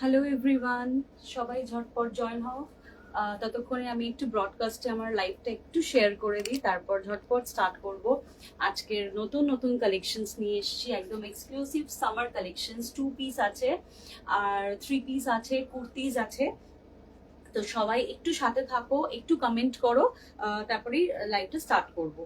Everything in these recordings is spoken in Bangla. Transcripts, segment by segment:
হ্যালো এভরিওয়ান, সবাই ঝটপট জয়েন হও। ততক্ষণে আমি একটু ব্রডকাস্টে আমার লাইফটা একটু শেয়ার করে দিই, তারপর ঝটপট স্টার্ট করব। আজকের নতুন নতুন কালেকশনস নিয়ে এসেছি, একদম এক্সক্লুসিভ সামার কালেকশনস। 2 পিস আছে আর 3 পিস আছে, কুর্তিজ আছে। তো সবাই একটু সাথে থাকো, একটু কমেন্ট করো, তারপরেই লাইভটা স্টার্ট করবো।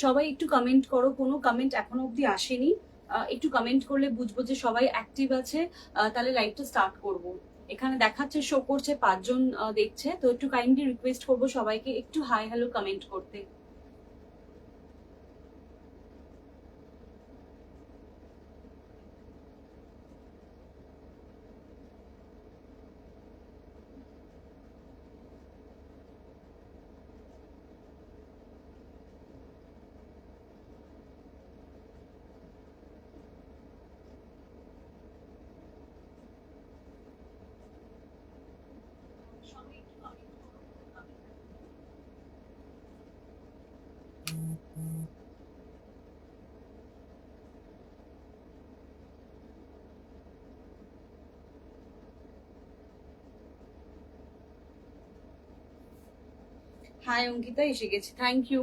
সবাই একটু কমেন্ট করো, কোনো কমেন্ট এখনো অব্দি আসেনি। একটু কমেন্ট করলে বুঝবো যে সবাই অ্যাক্টিভ আছে, তাহলে লাইভটা স্টার্ট করব। এখানে দেখাচ্ছে, শো করছে 5 জন দেখছে, তো একটু কাইন্ডলি রিকোয়েস্ট করবো সবাইকে একটু হাই হ্যালো কমেন্ট করতে। হাই অঙ্কিতা, এসে গেছি। Thank you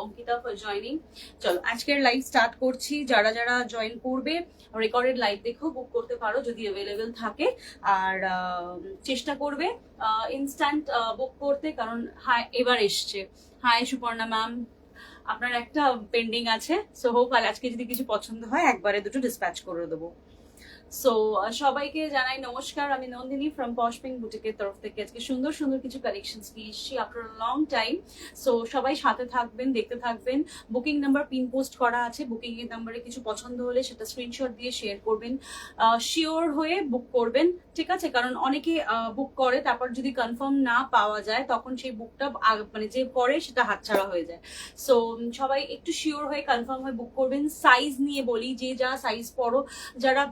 Ankita for joining. চলো আজকের লাইভ স্টার্ট করছি। যারা যারা জয়েন করবে, রেকর্ডেড লাইভ দেখো, বুক করতে পারো যদি অ্যাভেলেবেল থাকে। আর চেষ্টা করবে ইনস্ট্যান্ট বুক করতে, কারণ হাই এবার এসছে। হাই সুপর্ণা ম্যাম, আপনার একটা পেন্ডিং আছে, সো হোপ আজকে যদি কিছু পছন্দ হয় একবারে দুটো ডিসপ্যাচ করে দেবো। সো সবাইকে জানাই নমস্কার, আমি নন্দিনী ফ্রম পশ পিঙ্ক বুটিকের তরফ থেকে আজকে সুন্দর সুন্দর কিছু কালেকশনস নিয়ে এসেছি আফটার লং টাইম। সো সবাই সাথে থাকবেন, দেখতে থাকবেন। বুকিং নাম্বার পিন পোস্ট করা আছে, বুকিং এর নাম্বারে কিছু পছন্দ হলে সেটা স্ক্রিনশট দিয়ে শেয়ার করবেন। শিওর হয়ে বুক করবেন, ঠিক আছে? কারণ অনেকে বুক করে, তারপর যদি কনফার্ম না পাওয়া যায় তখন সেই বুকটা মানে যে করে সেটা হাতছাড়া হয়ে যায়। সো সবাই একটু শিওর হয়ে কনফার্ম হয়ে বুক করবেন। সাইজ নিয়ে বলি, যে যা সাইজ পড়ো, যারা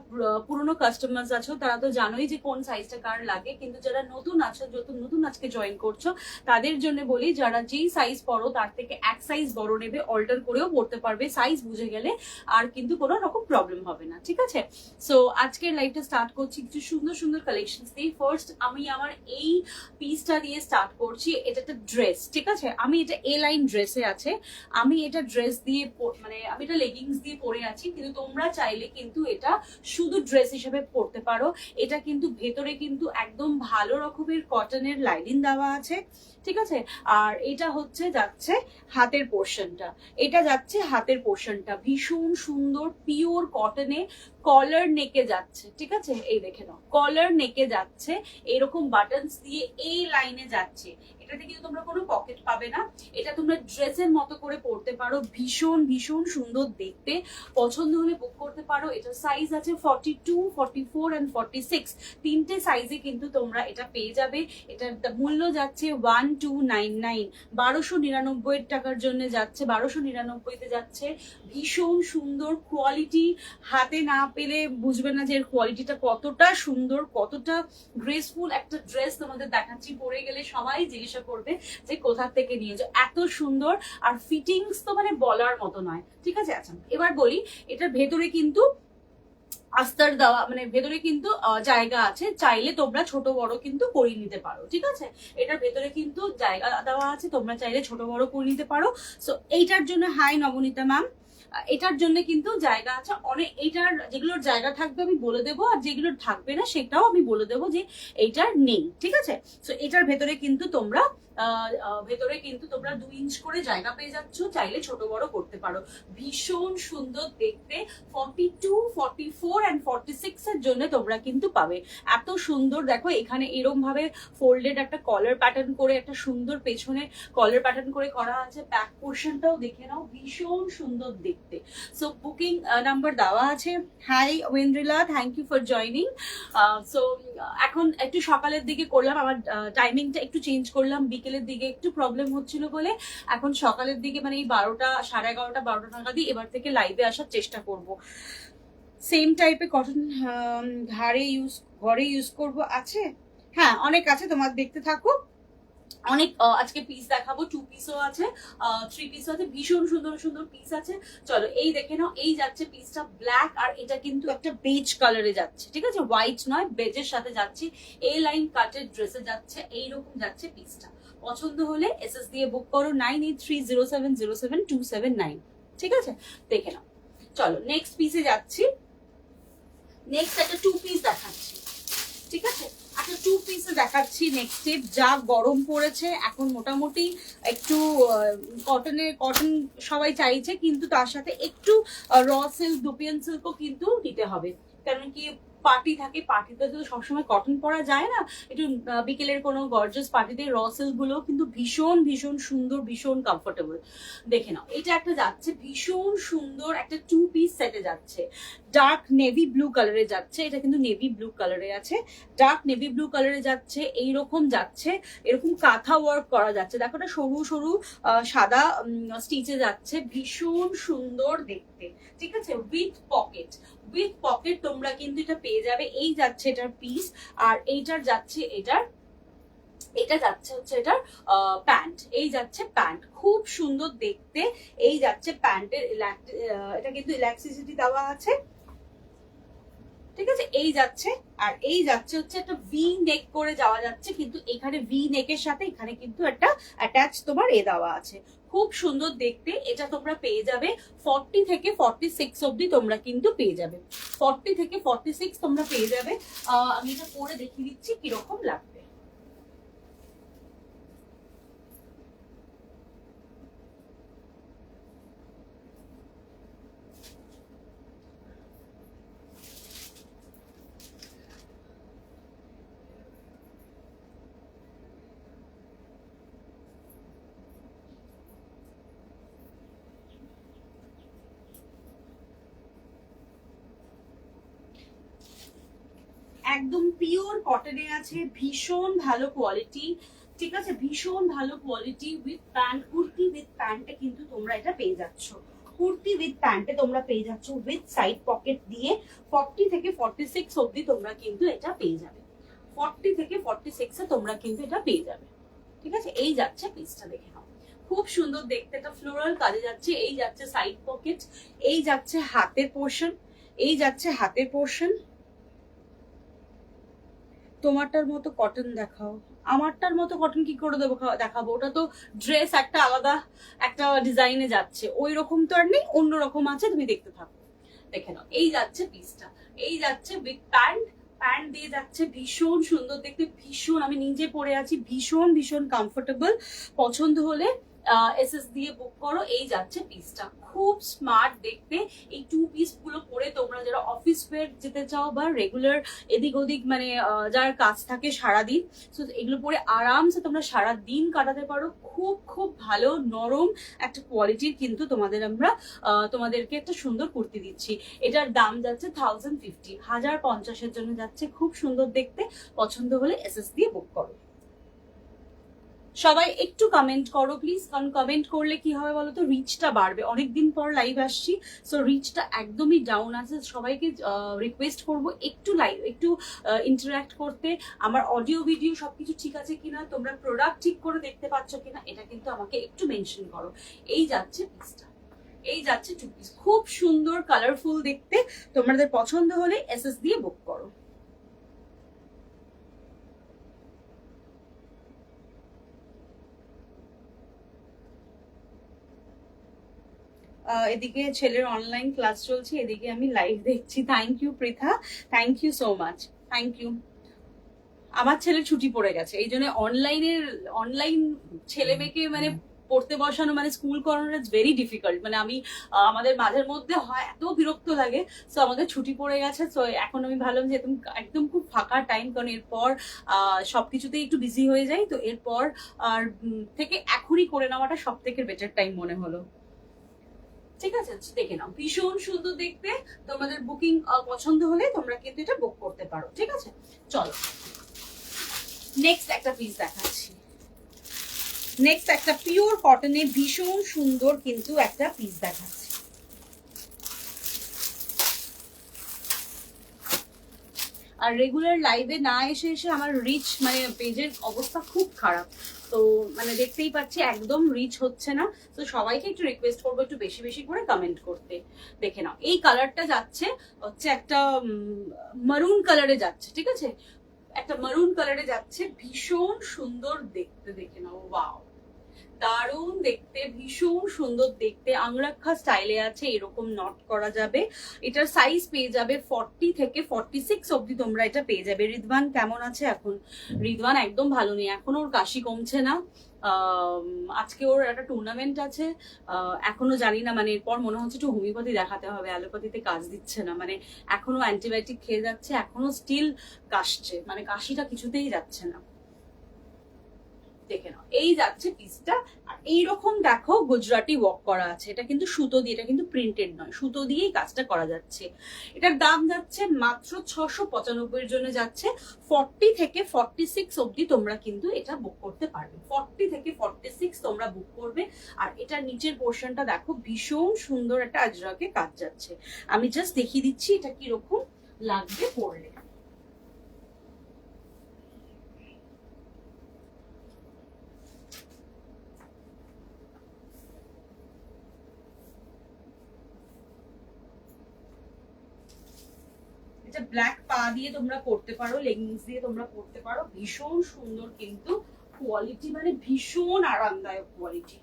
পুরনো কাস্টমার্স আছো তারা তো জানোই যে কোন সাইজটা কার লাগে, কিন্তু যারা নতুন আছো, যত নতুন আজকে জয়েন করছো, তাদের জন্য বলি যারা যেই সাইজ পড়ো তার থেকে এক সাইজ বড় নেবে, অল্টার করেও পড়তে পারবে, সাইজ বুঝে গেলে আর কিন্তু কোনো রকম প্রবলেম হবে না, ঠিক আছে? সো আজকের লাইভটা স্টার্ট করছি কিছু সুন্দর সুন্দর কালেকশন দিয়ে। ফার্স্ট আমি আমার এই পিসটা দিয়ে স্টার্ট করছি। এটা একটা ড্রেস, ঠিক আছে? আমি এটা এ লাইন ড্রেসে আছে, আমি এটা ড্রেস দিয়ে মানে আমি এটা লেগিংস দিয়ে পরে আছি, কিন্তু তোমরা চাইলে কিন্তু এটা শুধু ড্রেস হিসেবে পরতে পারো। এটা কিন্তু ভেতরে কিন্তু একদম ভালো রকমের কটনের লাইনিং দেওয়া আছে, ঠিক আছে? আর এটা হচ্ছে যাচ্ছে হাতের পোর্শনটা, এটা যাচ্ছে হাতের পোর্শনটা ভীষণ সুন্দর পিওর কটনে, কলার নেকে যাচ্ছে, ঠিক আছে? এই দেখে নাও, কলার নেকে যাচ্ছে, এরকম বাটনস দিয়ে এই লাইনে যাচ্ছে। এটাতে কিন্তু তোমরা কোনো পকেট পাবে না, এটা তোমরা ড্রেসের মতো করে পরতে পারো, ভীষণ ভীষণ সুন্দর দেখতে। পছন্দ হলে বুক করতে পারো। এটা সাইজ আছে 42, 44 and 46, তিনটে সাইজে কিন্তু তোমরা এটা পেয়ে যাবে। এটার মূল্য যাচ্ছে 1299, 1299 টাকার জন্য যাচ্ছে, 1299-তে যাচ্ছে। ভীষণ সুন্দর কোয়ালিটি, হাতে না পেলে বুঝবে না যে এর কোয়ালিটিটা কতটা সুন্দর, কতটা গ্রেসফুল। একটা ড্রেস তোমাদের দেখাচ্ছি, পরে গেলে সবাই জিজ্ঞাসা করবে যে কোথা থেকে নিয়েছো, এত সুন্দর। আর ফিটিংস তো মানে বলার মতো নয়, ঠিক আছে। আচ্ছা এবার বলি, এটার ভেতরে কিন্তু আস্তর দেওয়া, মানে ভেতরে কিন্তু জায়গা আছে, চাইলে তোমরা ছোট বড় কিন্তু করে নিতে পারো, ঠিক আছে। এটার ভেতরে কিন্তু জায়গা দেওয়া আছে, তোমরা চাইলে ছোট বড় করে নিতে পারো। সো এইটার জন্য হাই নবনীতা ম্যাম, এটার জন্য কিন্তু জায়গা আছে অনেক। এইটার যেগুলোর জায়গা থাকবে আমি বলে দেবো, আর যেগুলোর থাকবে না সেটাও আমি বলে দেবো যে এইটার নেই, ঠিক আছে। সো এটার ভেতরে কিন্তু তোমরা 2 ইঞ্চ করে জায়গা পেয়ে যাচ্ছ, চাইলে ছোট বড় করতে পারো। ভীষণ সুন্দর দেখতে। 42, 44 and 46 এর জন্য তোমরা কিন্তু পাবে। এত সুন্দর দেখো, এখানে এরম ভাবে ফোল্ডেড একটা কলার প্যাটার্ন করে, একটা সুন্দর পেছনে কলার প্যাটার্ন করে করা আছে। ব্যাক পোর্শনটাও দেখে নাও, ভীষণ সুন্দর দেখতে। সো বুকিং নাম্বার দেওয়া আছে। Hi Oindrila, thank you for joining. So এখন একটু সকালের দিকে করলাম, আমার টাইমিংটা একটু চেঞ্জ করলাম, বিকেলের দিকে একটু প্রবলেম হচ্ছিল বলে এখন সকালের দিকে মানে এই 12টা, 11:30, 12টা নাগাদই এবার থেকে লাইভে আসার চেষ্টা করব। সেম টাইপে কটন ঘরে ইউজ করব আছে, হ্যাঁ অনেক আছে, তোমার দেখতে থাকো। অনেক আজকে পিস দেখাবো, 2 পিসও আছে, 3 পিসও আছে, ভীষণ সুন্দর সুন্দর পিস আছে। চলো এই দেখে নাও, এই যাচ্ছে পিসটা ব্ল্যাক, আর এটা কিন্তু একটা বেজ কালারে যাচ্ছে, ঠিক আছে, হোয়াইট নয়, বেজের সাথে যাচ্ছে। এই লাইন কাটের ড্রেসে যাচ্ছে, এইরকম যাচ্ছে পিসটা। পছন্দ হলে এসএস দিয়ে বুক করো 9830707279, ঠিক আছে, দেখে নাও। চলো নেক্সট পিসে যাচ্ছি। নেক্সট একটা 2 পিস দেখাচ্ছি, ঠিক আছে, একটা 2 পিসে দেখাচ্ছি। নেক্সট স্টেপ, যা গরম পড়েছে এখন মোটামুটি একটু কটন সবাই চাইছে, কিন্তু তার সাথে একটু র সিল্ক, দুপিয়ান সিল্কও কিন্তু নিতে হবে, কারণ কি পার্টি থাকে, পার্টিতে তো সবসময় কটন পরা যায় না, একটু বিকেলের কোনো গর্জাস পার্টিতে র সিল্ক গুলো কিন্তু ভীষণ ভীষণ সুন্দর, ভীষণ কমফোর্টেবল। দেখে নাও, এটা একটা যাচ্ছে ভীষণ সুন্দর, একটা 2 পিস সেটে যাচ্ছে, ডার্ক নেভি ব্লু কালারে যাচ্ছে। এটা কিন্তু নেভি ব্লু কালারে আছে, ডার্ক নেভি ব্লু কালারে যাচ্ছে, এইরকম যাচ্ছে, এরকম কাঁথা ওয়ার্ক করা যাচ্ছে। দেখো না, সরু সরু সাদা স্টিচে যাচ্ছে, ভীষণ সুন্দর দেখতে, ঠিক আছে। উইথ পকেট তোমরা কিন্তু এটা পেয়ে যাবে। এই যাচ্ছে এটার পিস, আর এইটার যাচ্ছে এটা যাচ্ছে হচ্ছে এটার প্যান্ট, এই যাচ্ছে প্যান্ট, খুব সুন্দর দেখতে। এই যাচ্ছে প্যান্টের, এটা কিন্তু ইলাস্টিসিটি দেওয়া আছে, ঠিক আছে। এই যাচ্ছে, আর এই যাচ্ছে হচ্ছে একটা ভি নেক করে যাওয়া যাচ্ছে, কিন্তু এখানে ভি নেকের সাথে এখানে কিন্তু একটা অ্যাটাচ তোমার দেওয়া আছে, খুব সুন্দর দেখতে। এটা তোমরা পেয়ে যাবে 40 থেকে 46 অব্দি তোমরা কিন্তু পেয়ে যাবে, 40 থেকে 46 তোমরা পেয়ে যাবে। আমি এটা পরে দেখিয়ে দিচ্ছি কিরকম লাগবে। একদম পিওর কটনে আছে, ভীষণ ভালো কোয়ালিটি, ঠিক আছে, ভীষণ ভালো quality. With pant, kurti with প্যান্টে কিন্তু তোমরা এটা পেয়ে যাচ্ছ, কুর্তি উইথ প্যান্টে তোমরা পেয়ে যাচ্ছ, উইথ সাইড পকেট দিয়ে। 40 থেকে 46 অব্দি তোমরা কিন্তু এটা পেয়ে যাবে, 40 থেকে 46 এ তোমরা কিন্তু এটা পেয়ে যাবে, ঠিক আছে। এই যাচ্ছে পিসটা, দেখে নাও, খুব সুন্দর দেখতে, এটা ফ্লোরাল কাজে যাচ্ছে। এই যাচ্ছে সাইড পকেট, এই যাচ্ছে হাতের পোর্শন, এই যাচ্ছে হাতের পোর্শন। তোমারটার মতো কটন দেখাও, আমারটার মতো কটন কি করে দেখাবো, ওটা তো ড্রেস একটা আলাদা একটা ডিজাইনে যাচ্ছে, ওই রকম তো আর নেই, অন্য রকম আছে, তুমি দেখতে থাকো, দেখে নাও। এই যাচ্ছে পিসটা, এই যাচ্ছে উইথ প্যান্ট দিয়ে যাচ্ছে, ভীষণ সুন্দর দেখতে, ভীষণ, আমি নিজে পরে আছি, ভীষণ ভীষণ কমফোর্টেবল। পছন্দ হলে এসএস দিয়ে বুক করো। এই যাচ্ছে পিসটা, খুব স্মার্ট দেখতে। এই 2 পিস গুলো পরে তোমরা যারা অফিস অফিস ওয়্যার যেতে চাও বা রেগুলার এদিক ওদিক মানে যার কাজ থাকে সারাদিন, সো এগুলো পরে আরামসে তোমরা সারা দিন কাটাতে পারো। খুব খুব ভালো নরম একটা কোয়ালিটির কিন্তু তোমাদেরকে একটা সুন্দর কুর্তি দিচ্ছি। এটার দাম যাচ্ছে 1050, 1050 জন্য যাচ্ছে। খুব সুন্দর দেখতে, পছন্দ হলে এসএস দিয়ে বুক করো। সবাই একটু কমেন্ট করো প্লিজ, কারণ কমেন্ট করলে কি হবে বলো তো, রিচটা বাড়বে। অনেকদিন পর লাইভ আসছি, সো রিচটা একদমই ডাউন আছে। সবাইকে রিকোয়েস্ট করবো একটু একটু ইন্টারাক্ট করতে। আমার অডিও ভিডিও সবকিছু ঠিক আছে কিনা, তোমরা প্রোডাক্ট ঠিক করে দেখতে পাচ্ছ কিনা, এটা কিন্তু আমাকে একটু মেনশন করো। এই যাচ্ছে পিসটা, এই যাচ্ছে 2 পিস, খুব সুন্দর কালারফুল দেখতে। তোমাদের পছন্দ হলে এসএস দিয়ে বুক করো। এদিকে ছেলের অনলাইন ক্লাস চলছে, এদিকে আমি লাইভ দেখছি। Thank you Pritha, thank you so much, thank you. আমার ছেলে ছুটি পড়ে গেছে, এই জন্য অনলাইন ছেলে মেয়েকে মানে পড়তে বসানো মানে স্কুল করানো ইটস ভেরি ডিফিকাল্ট। মানে আমাদের মাঝের মধ্যে হয় এত বিরক্ত লাগে। সো আমাদের ছুটি পড়ে গেছে, সো এখন আমি ভাবলাম যে একদম খুব ফাঁকা টাইম, কারণ এরপর সবকিছুতেই একটু বিজি হয়ে যাই। তো এরপর থেকে এখনই করে নেওয়াটা সব থেকে বেটার টাইম মনে হলো। ঠিক আছে, দেখে নাও, ভীষণ সুন্দর দেখতে। তোমাদের বুকিং পছন্দ হলে তোমরা কিন্তু এটা বুক করতে পারো। ঠিক আছে, চলো নেক্সট একটা পিস দেখাচ্ছি। নেক্সট একটা পিওর কটনে ভীষণ সুন্দর কিন্তু একটা পিস দেখাচ্ছি। আর রেগুলার লাইভে না এসে আমার রিচ মানে পেজের অবস্থা খুব খারাপ, তো মানে দেখতেই পাচ্ছি একদম রিচ হচ্ছে না। তো সবাইকে একটু রিকোয়েস্ট করবো একটু বেশি বেশি করে কমেন্ট করতে। দেখে নাও, এই কালারটা যাচ্ছে হচ্ছে একটা মারুন কালারে যাচ্ছে। ঠিক আছে, একটা মারুন কালারে যাচ্ছে, ভীষণ সুন্দর দেখতে। দেখে নাও, ওয়াও, দারুণ দেখতে, ভীষণ সুন্দর দেখতে। আংরাক্ষা স্টাইলে আছে, এরকম নট করা যাবে। এটার সাইজ পেয়ে যাবে 40 থেকে 46 অব্দি তোমরা এটা পেয়ে যাবে। রিদওয়ান কেমন আছে এখন? রিদওয়ান একদম ভালো নেই, এখন ওর কাশি কমছে না। আজকে ওর একটা টুর্নামেন্ট আছে, এখনো জানি না, মানে এরপর মনে হচ্ছে একটু হোমিওপ্যাথি দেখাতে হবে, অ্যালোপ্যাথিতে কাজ দিচ্ছে না। মানে এখনো অ্যান্টিবায়োটিক খেয়ে যাচ্ছে, এখনো স্টিল কাশছে, মানে কাশিটা কিছুতেই যাচ্ছে না। দেখে নাও, এই যাচ্ছে পিসটা। আর এইরকম দেখো গুজরাটি ওয়ার্ক করা আছে, এটা কিন্তু সুতো দিয়ে, এটা কিন্তু প্রিন্টেড নয়, সুতো দিয়েই কাজটা করা যাচ্ছে। এটার দাম যাচ্ছে মাত্র 695 জন্য যাচ্ছে। 40 থেকে 46 অব্দি তোমরা কিন্তু এটা বুক করতে পারবে। 40 থেকে 46 তোমরা বুক করবে। আর এটার নিচের পোর্শনটা দেখো, ভীষণ সুন্দর একটা আজরাকে কাজ যাচ্ছে। আমি জাস্ট দেখিয়ে দিচ্ছি এটা কিরকম লাগবে পরলে। এটা ব্ল্যাক পা দিয়ে তোমরা পড়তে পারো, লেগিংস দিয়ে তোমরা পড়তে পারো। ভীষণ সুন্দর কিন্তু কোয়ালিটি, মানে ভীষণ আরামদায়ক কোয়ালিটি।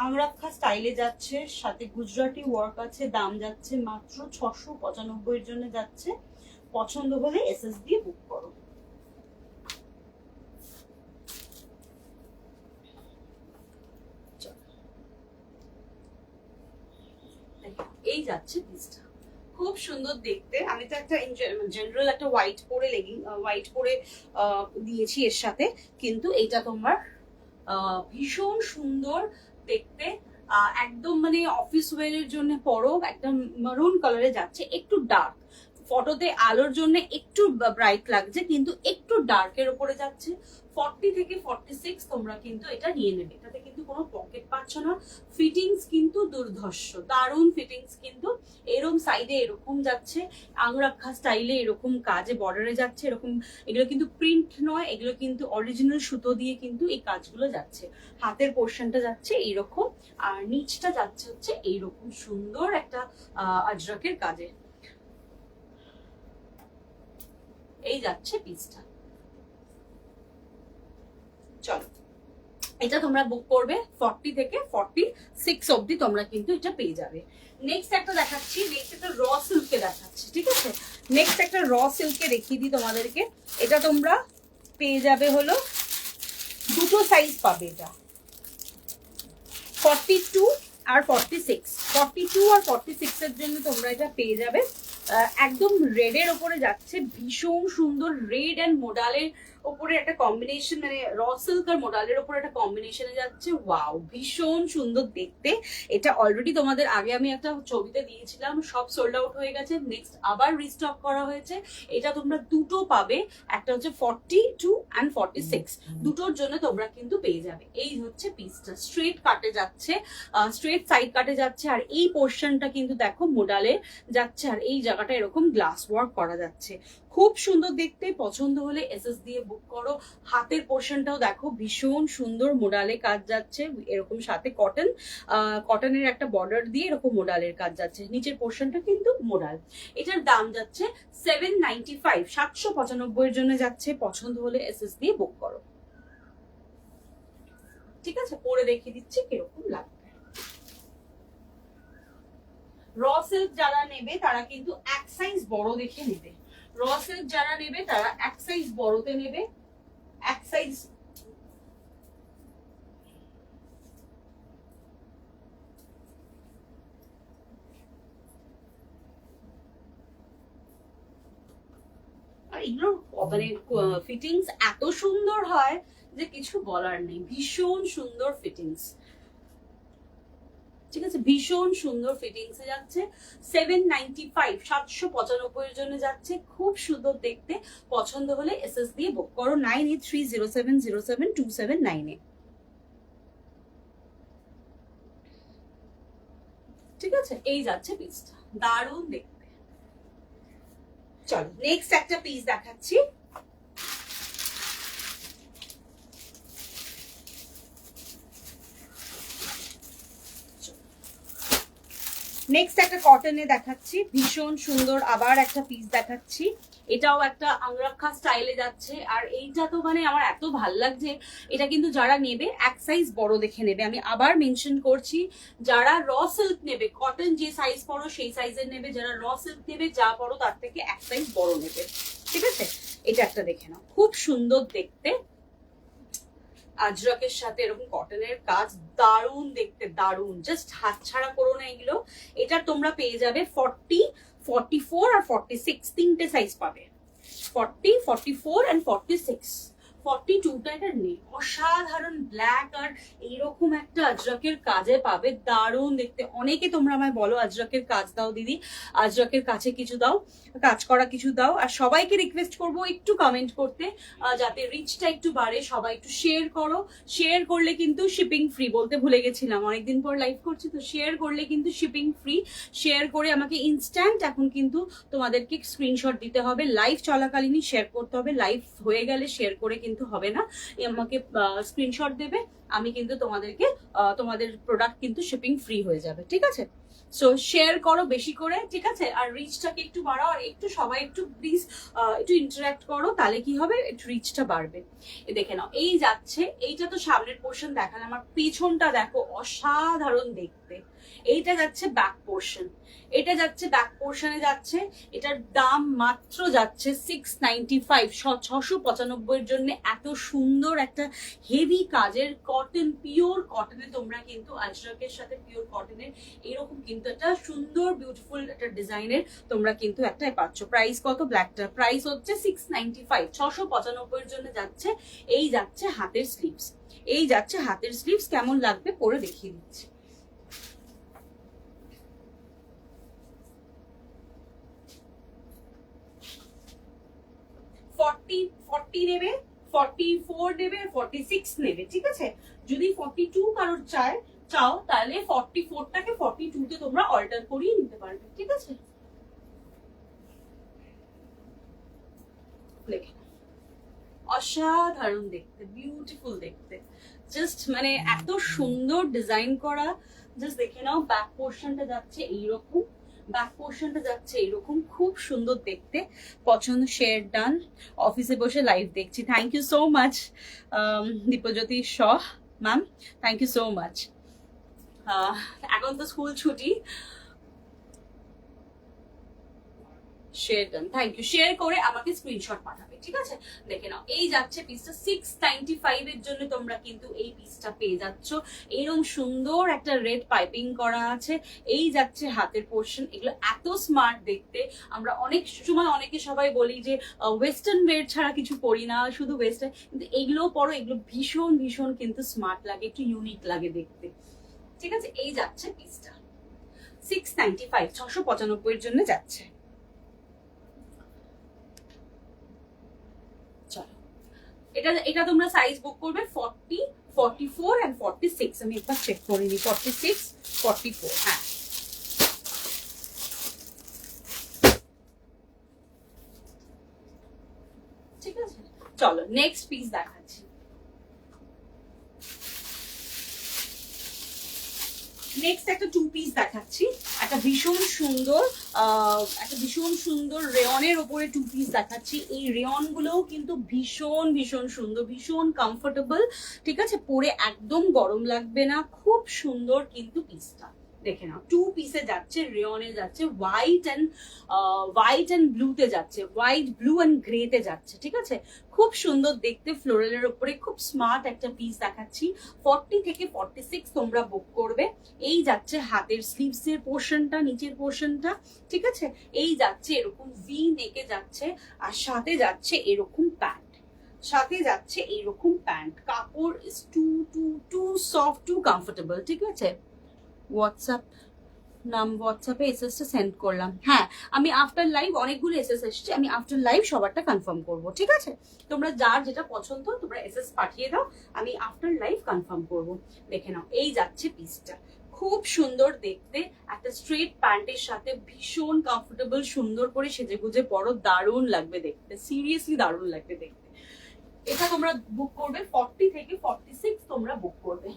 আংরাক্ষা স্টাইলে যাচ্ছে, সাথে গুজরাটি ওয়ার্ক আছে। দাম যাচ্ছে মাত্র 695 জন্য যাচ্ছে। পছন্দ হলে এসএস দিয়ে বুক করো। এই যাচ্ছে পিসটা, খুব সুন্দর দেখতে। আমি তো একটা জেনারেল একটা হোয়াইট পরে হোয়াইট পরে দিয়েছি এর সাথে, কিন্তু এটা তোমার ভীষণ সুন্দর দেখতে। একদম মানে অফিস ওয়্যারের জন্য পরো। একটা মারুন কালারে যাচ্ছে, একটু ডার্ক, ফটোতে আলোর জন্য একটু ব্রাইট লাগছে, কিন্তু একটু ডার্কের উপরে যাচ্ছে। 40 থেকে 46 তোমরা কিন্তু এটা নিয়ে নেবে। এটাতে কিন্তু কোনো পকেট পাচ্ছ না। ফিটিংস কিন্তু দুর্ধর্ষ, দারুণ ফিটিংস কিন্তু। এরকম সাইডে এরকম যাচ্ছে, আংরাক্ষা স্টাইলে এরকম কাজে বর্ডারে যাচ্ছে এরকম। এগুলো কিন্তু প্রিন্ট নয়, এগুলো কিন্তু অরিজিনাল সুতো দিয়ে কিন্তু এই কাজগুলো যাচ্ছে। হাতের পোর্শনটা যাচ্ছে এইরকম, আর নিচটা যাচ্ছে হচ্ছে এইরকম সুন্দর একটা আজরাকের কাজে। এই যাচ্ছে পিসটা। চলো, এটা তোমরা বুক করবে 40 থেকে 46 অব্দি তোমরা কিন্তু এটা পেয়ে যাবে। নেক্সট একটা দেখাচ্ছি, নেক্সট একটা র সিল্কে দেখাচ্ছি। ঠিক আছে, নেক্সট একটা র সিল্কে দেখিয়ে দিই তোমাদেরকে। এটা তোমরা পেয়ে যাবে হলো দুটো সাইজ পাবে এটা, 42 আর 46। 42 আর 46 এর জন্য তোমরা এটা পেয়ে যাবে। একদম রেডের ওপরে যাচ্ছে, ভীষণ সুন্দর রেড অ্যান্ড মোডালের ওপরে একটা কম্বিনেশন, মানে র সিল্ক আর মোডালের ওপরে একটা কম্বিনেশনে যাচ্ছে। ওয়াও, ভীষণ সুন্দর দেখতে। এটা অলরেডি তোমাদের আগে আমি একটা ছবিতে দিয়েছিলাম, সব সোল্ড আউট হয়ে গেছে, নেক্সট আবার রিস্টক করা হয়েছে। এটা তোমরা দুটো পাবে, একটা হচ্ছে 42 অ্যান্ড 46, দুটোর জন্য তোমরা কিন্তু পেয়ে যাবে। এই হচ্ছে পিসটা, স্ট্রেট কাটে যাচ্ছে, স্ট্রেট সাইড কাটে যাচ্ছে, আর এই পোর্শনটা কিন্তু দেখো মোডালে যাচ্ছে, আর এই জায়গাটা এরকম গ্লাস ওয়ার্ক করা যাচ্ছে, খুব সুন্দর দেখতে। পছন্দ হলে এসএস দিয়ে বুক করো। হাতের পোর্শনটাও দেখো ভীষণ সুন্দর মোডালে কাজ যাচ্ছে, এরকম সাথে কটনের একটা বর্ডার দিয়ে এরকম মোডালের কাজ যাচ্ছে, নিচের পোর্শনটা কিন্তু মোডাল। এটার দাম যাচ্ছে 795, 795 এর জন্য যাচ্ছে। পছন্দ হলে এসএস দিয়ে বুক করো। ঠিক আছে, পরে দেখিয়ে দিচ্ছি কিরকম লাগবে। র সিল্ক যারা নেবে তারা কিন্তু এক সাইজ বড় দেখে নেবে। র সিল্ক যারা নেবে তারা এক সাইজ বড়তে নেবে, এক সাইজ। আর এগুলোর মানে ফিটিংস এত সুন্দর হয় যে কিছু বলার নেই, ভীষণ সুন্দর ফিটিংস। ঠিক আছে, ভীষণ সুন্দর ফিটিংস এ যাচ্ছে। 795, 795 এর জন্য যাচ্ছে, খুব সুন্দর দেখতে। পছন্দ হলে এসএস দিয়ে বুক করো 9830707279 এ। ঠিক আছে, এই যাচ্ছে পিসটা, দারুণ দেখতে। চলো নেক্সট একটা পিস দেখাচ্ছি। নেক্সট একটা কটনে দেখাচ্ছি, ভীষণ সুন্দর আবার একটা পিস দেখাচ্ছি। এটাও একটা আংরাক্ষা স্টাইলে যাচ্ছে, আর এইটা তো মানে আমার এত ভাল লাগছে। এটা কিন্তু যারা নেবে এক সাইজ বড় দেখে নেবে, আমি আবার মেনশন করছি। যারা র সিল্ক নেবে, কটন যে সাইজ পড়ো সেই সাইজের নেবে, যারা র সিল্ক নেবে যা পড়ো তার থেকে এক সাইজ বড় নেবে। ঠিক আছে, এটা একটা দেখে নাও, খুব সুন্দর দেখতে। আজরকের সাথে এরকম কটনের কাজ, দারুণ দেখতে, দারুণ। জাস্ট হাতছাড়া করো না এগুলো। এটা তোমরা পেয়ে যাবে 40, 44 আর 46, তিনটে সাইজ পাবে। 40, 44 and 46। 42টা এটা নেই, অসাধারণ ব্ল্যাক আর এইরকম একটা আজরকের কাজে পাবে, দারুণ দেখতে। অনেকে তোমরা আমায় বলো আজরকের কাজ দাও দিদি, আজরকের কাছে কিছু দাও, কাজ করা কিছু দাও। আর সবাইকে রিকোয়েস্ট করবো একটু কমেন্ট করতে, যাতে রিচটা একটু বাড়ে। সবাই একটু শেয়ার করো, শেয়ার করলে কিন্তু শিপিং ফ্রি, বলতে ভুলে গেছিলাম, অনেকদিন পর লাইভ করছি তো। শেয়ার করলে কিন্তু শিপিং ফ্রি। শেয়ার করে আমাকে ইনস্ট্যান্ট এখন কিন্তু তোমাদেরকে স্ক্রিনশট দিতে হবে, লাইভ চলাকালীনই শেয়ার করতে হবে, লাইভ হয়ে গেলে শেয়ার করে কিন্তু হবে না। আমাকে স্ক্রিনশট দেবে, আমি কিন্তু তোমাদেরকে তোমাদের প্রোডাক্ট কিন্তু শিপিং ফ্রি হয়ে যাবে। ঠিক আছে, সো শেয়ার করো বেশি করে। ঠিক আছে, আর রিচটাকে একটু বাড়াও, আর একটু সবাই একটু প্লিজ একটু ইন্টারাক্ট করো, তাহলে কি হবে, একটু রিচটা বাড়বে। দেখে নাও, এই যাচ্ছে। এইটা তো সামনের পোর্শন দেখালাম, আমার পিছনটা দেখো অসাধারণ দেখতে। এইটা যাচ্ছে ব্যাক পোর্শন, এটা যাচ্ছে ব্যাক পোর্শনে যাচ্ছে। এটার দাম মাত্র যাচ্ছে 695, 695 এর জন্য। এত সুন্দর একটা হেভি কাজের কটন, পিওর কটনে তোমরা কিন্তু আজরকের সাথে পিওর কটনের এরকম কিন্তু একটা সুন্দর বিউটিফুল একটা ডিজাইনের তোমরা কিন্তু একটা পাচ্ছ। প্রাইস কত? ব্ল্যাকটা প্রাইস হচ্ছে 695, 695 এর জন্য যাচ্ছে। এই যাচ্ছে হাতের স্লিভস, এই যাচ্ছে হাতের স্লিভস। কেমন লাগবে পরে দেখিয়ে দিচ্ছি। ফর্টি নেবে, 44 নেবে, 46 নেবে। ঠিক আছে, যদি 42 কারোর চাও তাহলে 44টাকে 42তে তোমরা অল্টার করিয়ে নিতে পারবে। ঠিক আছে, অসাধারণ দেখতে, বিউটিফুল দেখতে, জাস্ট মানে এত সুন্দর ডিজাইন করা। জাস্ট দেখে নাও, ব্যাক পোর্শনটা যাচ্ছে এইরকম, ব্যাক পোর্শনটা যাচ্ছে এইরকম, খুব সুন্দর দেখতে। পছন্দ শেয়ার ডান। অফিসে বসে লাইভ দেখছি, thank you so much Dipjyoti Shaw ma'am, thank you so much. এখন তো স্কুল ছুটি, share done, thank you. Share করে আমাকে স্ক্রিনশট পাঠাবে, ঠিক আছে? দেখে নাও, এই যাচ্ছে পিসটা 695 এর জন্য তোমরা কিন্তু এই পিসটা পেয়ে যাচ্ছ। এরকম সুন্দর একটা রেড পাইপিং করা আছে, এই যাচ্ছে হাতের পোর্শন। এগুলো এত স্মার্ট দেখতে, আমরা অনেক সময় অনেকে সবাই বলি যে ওয়েস্টার্ন ওয়্যার ছাড়া কিছু পরি না, শুধু ওয়েস্টার্ন, কিন্তু এগুলোও পরো, এগুলো ভীষণ ভীষণ কিন্তু স্মার্ট লাগে, একটু ইউনিক লাগে দেখতে, ঠিক আছে? এই যাচ্ছে পিসটা 695, 695 এর জন্য যাচ্ছে। এটা এটা তোমরা সাইজ বুক করবে 40, 44 এন্ড 46। আমি একবার চেক করে নিই, 46, 44, হ্যাঁ। ঠিক আছে, চলো নেক্সট পিস দেখাচ্ছি। নেক্সট একটা 2 পিস দেখাচ্ছি, একটা ভীষণ সুন্দর রেয়নের ওপরে 2 পিস দেখাচ্ছি। এই রেয়ন গুলোও কিন্তু ভীষণ ভীষণ সুন্দর, ভীষণ কমফোর্টেবল, ঠিক আছে? পরে একদম গরম লাগবে না, খুব সুন্দর কিন্তু পিসটা। দেখে নাও, 2 পিসে যাচ্ছে, রেয়নে যাচ্ছে, হোয়াইট এন্ড ব্লুতে যাচ্ছে, হোয়াইট, ব্লু এন্ড গ্রেতে যাচ্ছে, ঠিক আছে? খুব সুন্দর দেখতে, ফ্লোরালের উপরে খুব স্মার্ট একটা পিস দেখাচ্ছি। 40 থেকে 46 তোমরা বুক করবে। এই যাচ্ছে হাতের স্লিভস এর পোর্শনটা, নিচের পোর্শনটা, ঠিক আছে? এই যাচ্ছে এরকম ভি নেকে যাচ্ছে, আর সাথে যাচ্ছে এরকম প্যান্ট, সাথে যাচ্ছে এইরকম প্যান্ট। কাপড় is too soft, too comfortable, ঠিক আছে? হোয়াটসঅ্যাপে এসএসটা সেন্ড করলাম। হ্যাঁ, আমি আফটার লাইভ অনেকগুলো এসএস এসেছে, আমি আফটার লাইভ সবারটা কনফার্ম করবো, ঠিক আছে? তোমরা যার যেটা পছন্দ তোমরা এসএস পাঠিয়ে দাও, আমি আফটার লাইভ কনফার্ম করবো। দেখে নাও, এই যাচ্ছে পিসটা, খুব সুন্দর দেখতে, একটা স্ট্রেট প্যান্টের সাথে ভীষণ কমফোর্টেবল, সুন্দর করে সেজে গুজে পরো, দারুণ লাগবে দেখতে, সিরিয়াসলি দারুণ লাগবে দেখতে। এটা তোমরা বুক করবে 40 থেকে 46 তোমরা বুক করবে।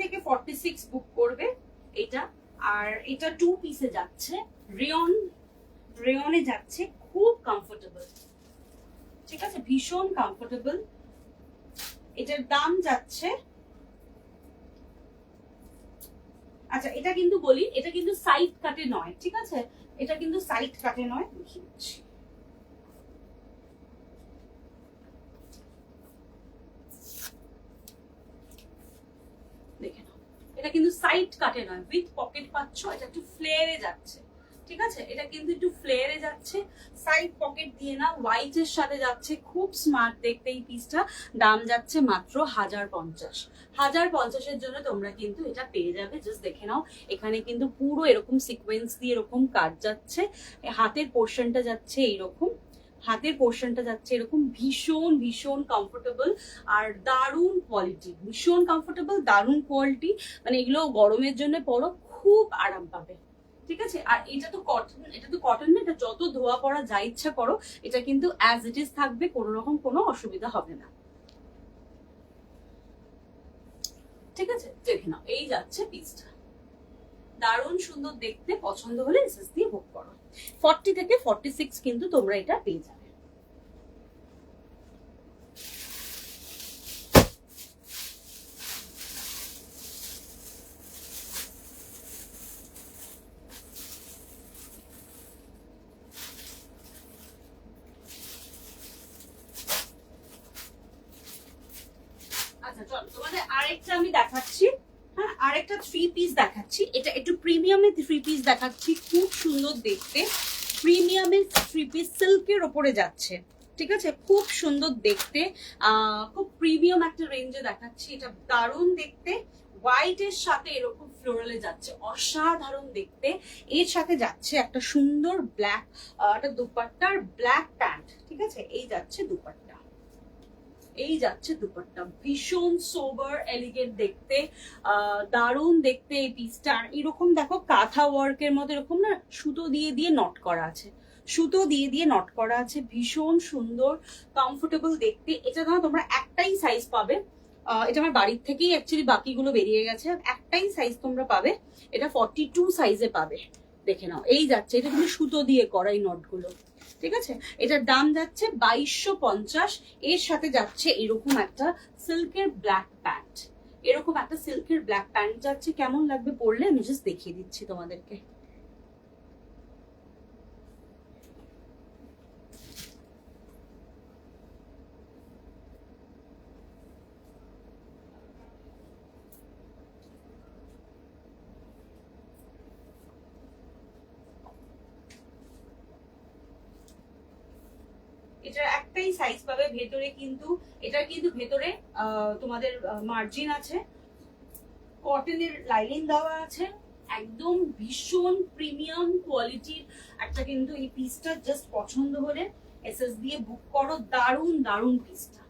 থেকে 46 বুক করবে এটা। আর এটা 2 পিসে যাচ্ছে, রেয়নে যাচ্ছে, খুব কমফোর্টেবল, ঠিক আছে? ভীষণ কমফোর্টেবল। এটার দাম যাচ্ছে, আচ্ছা এটা কিন্তু বলি, এটা কিন্তু সাইড কাটে নয়, ঠিক আছে? এটা কিন্তু সাইড কাটে নয়, দেখিয়ে দিচ্ছি। দেখে নাও, এটা কিন্তু সাইড কাটে নয়, উইথ পকেট পাচ্ছ, এটা একটু ফ্লেয়ারে যাচ্ছে, ঠিক আছে? এটা কিন্তু একটু ফ্লেয়ারে যাচ্ছে, সাইড পকেট দিয়ে না, হোয়াইট এর সাথে যাচ্ছে, খুব স্মার্ট দেখতে এই পিসটা। দাম যাচ্ছে মাত্র 1050। 1050 এর জন্য তোমরা কিন্তু এটা পেয়ে যাবে। জাস্ট দেখে নাও, এখানে কিন্তু পুরো এরকম সিকোয়েন্স দিয়ে এরকম কাজ যাচ্ছে, হাতের পোর্শনটা যাচ্ছে এইরকম, হাতের পোর্শনটা যাচ্ছে এরকম, ভীষণ ভীষণ কমফোর্টেবল আর দারুণ কোয়ালিটি, ভীষণ কমফোর্টেবল, দারুণ কোয়ালিটি। মানে এগুলো গরমের জন্য পরো, খুব আরাম পাবে, ঠিক আছে? আর এটা তো কটন, না, এটা যত ধোয়া পড়া যা ইচ্ছা করো, এটা কিন্তু অ্যাজ ইট ইজ থাকবে, কোনো রকম কোনো অসুবিধা হবে না, ঠিক আছে? দেখে নাও, এই যাচ্ছে পিসটা, দারুণ সুন্দর দেখতে। পছন্দ হলে এসএস দিয়ে বুক করো। 40 থেকে 46 কিন্তু তোমরা এটা পেয়ে যাবে। আচ্ছা চলো, তোমাদের আরেকটা আমি দেখাচ্ছি। হ্যাঁ, আরেকটা 3 পিস দেখাচ্ছি। এটা একটু প্রিমিয়ামের 3 পিস দেখাচ্ছি, খুব সুন্দর দেখতে, প্রিমিয়ামের 3 পিস, সিল্কের ওপরে যাচ্ছে, ঠিক আছে? খুব সুন্দর দেখতে, খুব প্রিমিয়াম একটা রেঞ্জে দেখাচ্ছি। এটা দারুণ দেখতে, হোয়াইট এর সাথে এরকম ফ্লোরালে যাচ্ছে, অসাধারণ দেখতে। এর সাথে যাচ্ছে একটা সুন্দর ব্ল্যাক একটা দুপাট্টার ব্ল্যাক প্যান্ট, ঠিক আছে? এই যাচ্ছে দুপাট্টা, এই যাচ্ছে দুপাট্টা, ভীষণ সোবার এলিগেন্ট দেখতে, দারুণ দেখতে এই পিসটা। আর এরকম দেখো কাঁথা ওয়ার্কের মতো এরকম না, সুতো দিয়ে দিয়ে নট করা আছে, সুতো দিয়ে দিয়ে নট করা আছে, ভীষণ সুন্দর কমফোর্টেবল দেখতে। এটা না তোমরা একটাই সাইজ পাবে, এটা আমার বাড়ির থেকেই অ্যাকচুয়ালি বাকিগুলো বেরিয়ে গেছে, একটাই সাইজ তোমরা পাবে, এটা 42 সাইজে পাবে। দেখে নাও, এই যাচ্ছে, এটা কিন্তু সুতো দিয়ে করা এই নটগুলো, ঠিক আছে? এটার দাম যাচ্ছে 2250। এর সাথে যাচ্ছে এরকম একটা সিল্কের ব্ল্যাক প্যান্ট, এরকম একটা সিল্কের ব্ল্যাক প্যান্ট যাচ্ছে, কেমন লাগবে পরলে আমি জাস্ট দেখিয়ে দিচ্ছি তোমাদেরকে। এটার একটাই সাইজ পাবে, ভেতরে কিন্তু এটার কিন্তু ভেতরে তোমাদের মার্জিন আছে, কটনের লাইনিং দেওয়া আছে, একদম ভীষণ প্রিমিয়াম কোয়ালিটির একটা কিন্তু এই পিসটা। জাস্ট পছন্দ হলে এসএস দিয়ে বুক করো, দারুন দারুন পিসটা।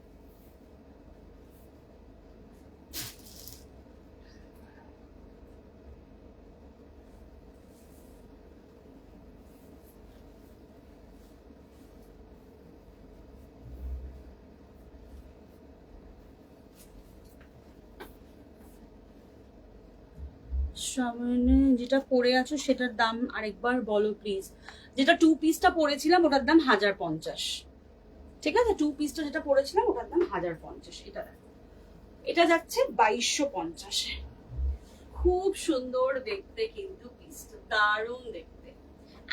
সামনে যেটা পরে আছো সেটার দাম আরেকবার বলো প্লিজ। যেটা 2 পিসটা পরেছিলাম ওটার দাম 1050, ঠিক আছে? 2 পিসটা যেটা পরেছিলাম ওটার দাম 1050। এটা দেখো, এটা যাচ্ছে 2250। খুব সুন্দর দেখতে কিন্তু পিসটা, দারুণ দেখতে,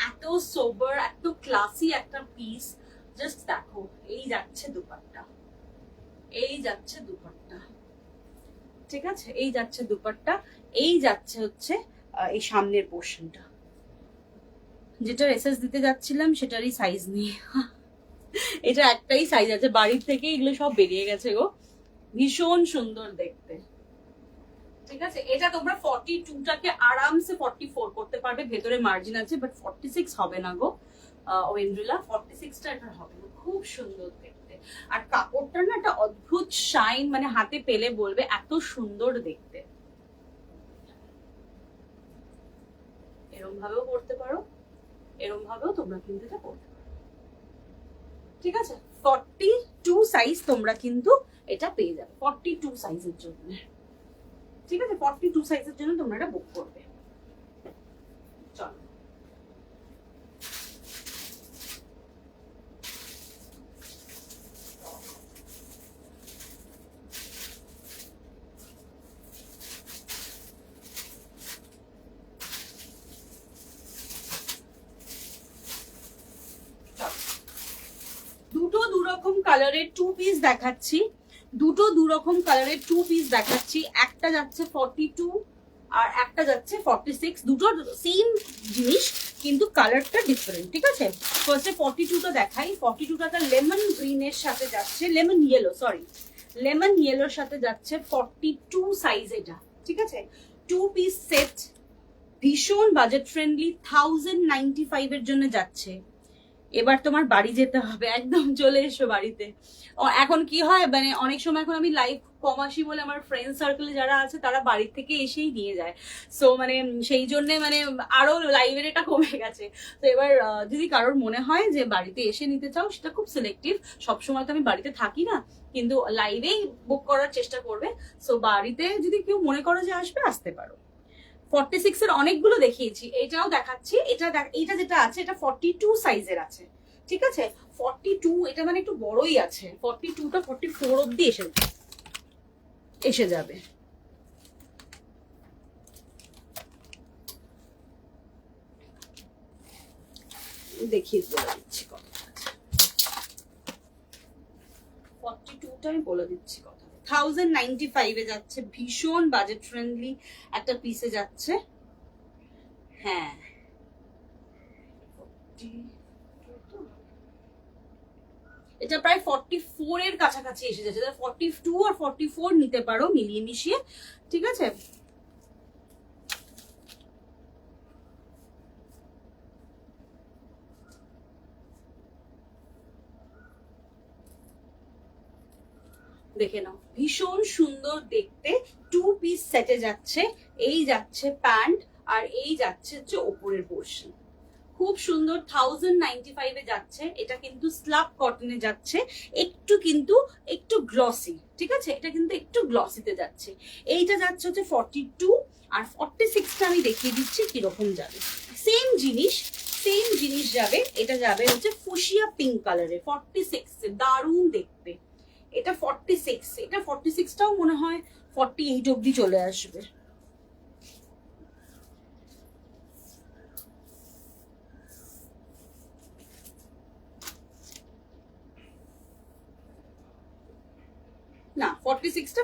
এত সোবার, এত ক্লাসি একটা পিস। জাস্ট দেখো, এই যাচ্ছে দুপাট্টা, এই যাচ্ছে দুপাট্টা, ঠিক আছে? এই যাচ্ছে দুপাট্টা, এই যাচ্ছে হচ্ছে এই সামনের পোর্শনটা। যেটার এসএস দিতে যাচ্ছিলাম সেটারই সাইজ নিয়ে এটা একটাই সাইজ আছে, বাড়ির থেকে এগুলো সব বেরিয়ে গেছে গো। ভীষণ সুন্দর দেখতে, ঠিক আছে? এটা তোমরা 42টাকে আরামসে 44 করতে পারবে, ভেতরে মার্জিন আছে, বাট 46 হবে না গো ওয়েন্ড্রিলা, 46টা এটা হবে না। খুব সুন্দর দেখতে, আর কাপড়টা না একটা অদ্ভুত শাইন, মানে হাতে পেলে বলবে এত সুন্দর দেখতে। এরম ভাবেও পড়তে পারো, এরম ভাবেও তোমরা কিন্তু এটা পড়তে পারো, ঠিক আছে? 42 সাইজ তোমরা কিন্তু এটা পেয়ে যাবে 42 সাইজের জন্য, ঠিক আছে? 42 সাইজের জন্য তোমরা এটা বুক করবে। চলো, দুটো দুরকম কালারের 2 পিস দেখাচ্ছি, দুটো দুরকম কালারের 2 পিস দেখাচ্ছি। একটা যাচ্ছে 42 আর একটা যাচ্ছে 46, দুটো সেম জিনিস কিন্তু কালারটা ডিফারেন্ট, ঠিক আছে? ফার্স্টে 42টা দেখাই। 42টা লেমন গ্রিনের সাথে যাচ্ছে, লেমন ইয়েলো, সরি, লেমন ইয়েলোর সাথে যাচ্ছে 42 সাইজ এটা, ঠিক আছে? 2 পিস সেট, ভীষণ বাজেট ফ্রেন্ডলি, 1095 এর জন্য যাচ্ছে। এবার তোমার বাড়ি যেতে হবে, একদম চলে এসো বাড়িতে। এখন কি হয়, মানে অনেক সময় এখন আমি লাইভ কম আসি বলে আমার ফ্রেন্ড সার্কেলে যারা আছে তারা বাড়ির থেকে এসেই নিয়ে যায়, সো মানে সেই জন্য মানে আরো লাইভের এটা কমে গেছে। তো এবার যদি কারোর মনে হয় যে বাড়িতে এসে নিতে চাও, সেটা খুব সিলেক্টিভ, সবসময় তো আমি বাড়িতে থাকি না, কিন্তু লাইভেই বুক করার চেষ্টা করবে। সো বাড়িতে যদি কেউ মনে করো যে আসবে, আসতে পারো। 46 এর অনেকগুলো দেখিয়েছি, এটাও দেখাচ্ছি। এটা যেটা আছে এটা 42 সাইজের আছে, ঠিক আছে? 42 এটা মানে একটু বড়ই আছে, 42টা 44 অব্দি এসে যাবে। দেখিয়ে বলে দিচ্ছি কত আছে, 42টা আমি বলে দিচ্ছি কত। 1095 এ যাচ্ছে, ভীষণ বাজেট ফ্রেন্ডলি একটা পিসে যাচ্ছে। হ্যাঁ, এটা প্রায় 44 এর কাছাকাছি এসে যাচ্ছে, 42 আর 44 নিতে পারো মিলিয়ে মিশিয়ে, ঠিক আছে? দেখে নাও, ভীষণ সুন্দর দেখতে 2 পিস সেটে যাচ্ছে। এই যাচ্ছে প্যান্ট আর এই যাচ্ছে হচ্ছে ওপরের পোর্শন, খুব সুন্দর। 1095 এ যাচ্ছে, এটা কিন্তু স্লাব কটনে যাচ্ছে, একটু গ্লসি, ঠিক আছে? এটা কিন্তু একটু গ্লসিতে যাচ্ছে। এইটা যাচ্ছে হচ্ছে 42 আর 46টা আমি দেখিয়ে দিচ্ছি কিরকম যাবে। সেম জিনিস যাবে, এটা যাবে হচ্ছে ফুশিয়া পিঙ্ক কালারে 46 এ, দারুণ দেখতে। এটা 46, এটা 46টাও মনে হয় 48 অবধি চলে আসবে। না 46টা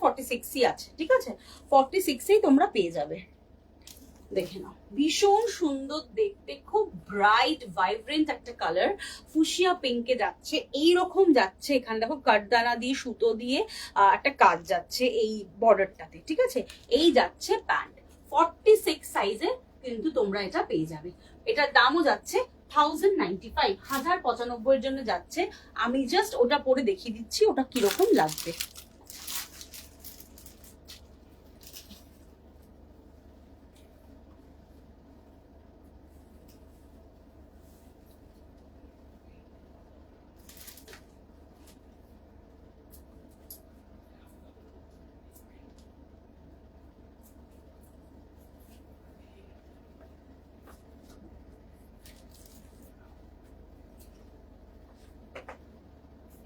46ই আছে, ঠিক আছে, 46এই তোমরা পেয়ে যাবে। দেখে নাও, ভীষণ সুন্দর দেখতে, খুব ব্রাইট ভাইব্রেন্ট একটা কালার, ফুশিয়া পিঙ্কে যাচ্ছে, এইরকম যাচ্ছে। এখানে দেখো কাঠদানা দিয়ে সুতো দিয়ে একটা কাজ যাচ্ছে এই বর্ডারটাতে, ঠিক আছে। এই যাচ্ছে প্যান্ট, 46 সাইজে কিন্তু তোমরা এটা পেয়ে যাবে। এটার দামও যাচ্ছে 1095, 1095 জন্য যাচ্ছে। আমি জাস্ট ওটা পরে দেখিয়ে দিচ্ছি ওটা কিরকম লাগবে।